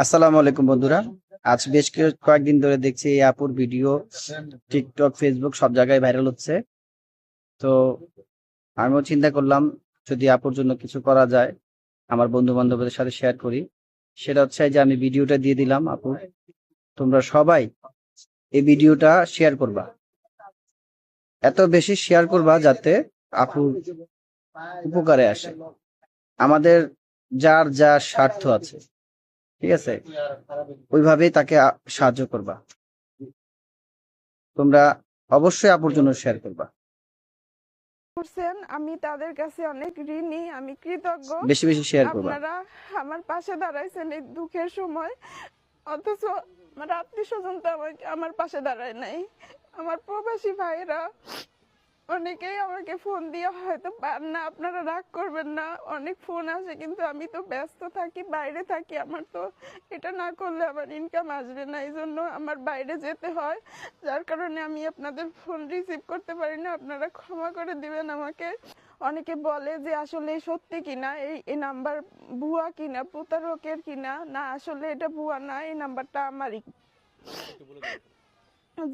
আসসালামু আলাইকুম বন্ধুরা। আজ বেশ কয়েকদিন ধরে দেখছি এই আপুর ভিডিও টিকটক, ফেসবুক সব জায়গায় ভাইরাল হচ্ছে। তো আমিও চিন্তা করলাম যদি আপুর জন্য কিছু করা যায়, আমার বন্ধু বান্ধবদের সাথে শেয়ার করি। সেটা হচ্ছে যে আমি ভিডিওটা দিয়ে দিলাম আপুর, তোমরা সবাই এই ভিডিওটা শেয়ার করবা, এত বেশি শেয়ার করবা যাতে আপুর উপকারে আসে। আমাদের যার যা স্বার্থ আছে, ঠিক আছে, ওইভাবেই তাকে সাহায্য করবা। তোমরা অবশ্যই আপুর জন্য শেয়ার করবা, করছেন, আমি তাদের কাছে অনেক ঋণী, আমি কৃতজ্ঞ। বেশি বেশি শেয়ার করবা। আপনারা আমার পাশে দাঁড়াইছেন এই দুঃখের সময়, অথচ আমার আত্মীয় স্বজন তো আমার পাশে দাঁড়ায় নাই। আমার প্রবাসী ভাইরা অনেকেই আমাকে ফোন দিয়ে হয়তো পান না, আপনারা রাগ করবেন না, অনেক ফোন আসে, কিন্তু আমি তো ব্যস্ত থাকি, বাইরে থাকি, আমার তো এটা না করলে আমার ইনকাম আসবে না, এই জন্য আমার বাইরে যেতে হয়, যার কারণে আমি আপনাদের ফোন রিসিভ করতে পারি না। আপনারা ক্ষমা করে দিবেন আমাকে। অনেকে বলে যে আসলে সত্যি কিনা, এই নাম্বার ভুয়া কিনা, প্রতারকের কিনা। না, আসলে এটা ভুয়া না, এই নাম্বারটা আমারই।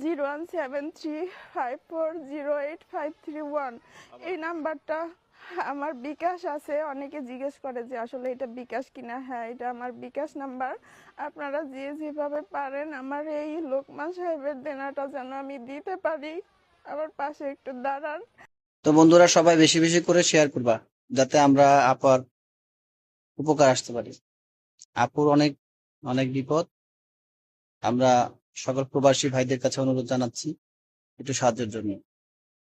01735408531 এই নাম্বারটা আমার বিকাশ আছে। অনেকে জিজ্ঞেস করে যে আসলে এটা বিকাশ কিনা। হ্যাঁ, এটা আমার বিকাশ নাম্বার। আপনারা যে যেভাবে পারেন আমার এই লোকমান সাহেবের দেনাটা যেন আমি দিতে পারি, আমার পাশে একটু দাঁড়ান। তো বন্ধুরা সবাই বেশি বেশি করে শেয়ার করবা, যাতে আমরা আপার উপকার আসতে পারি। আপুর অনেক অনেক বিপদ। আমরা সকল প্রবাসী ভাইদের কাছে অনুরোধ জানাচ্ছি একটু সাহায্যের জন্য।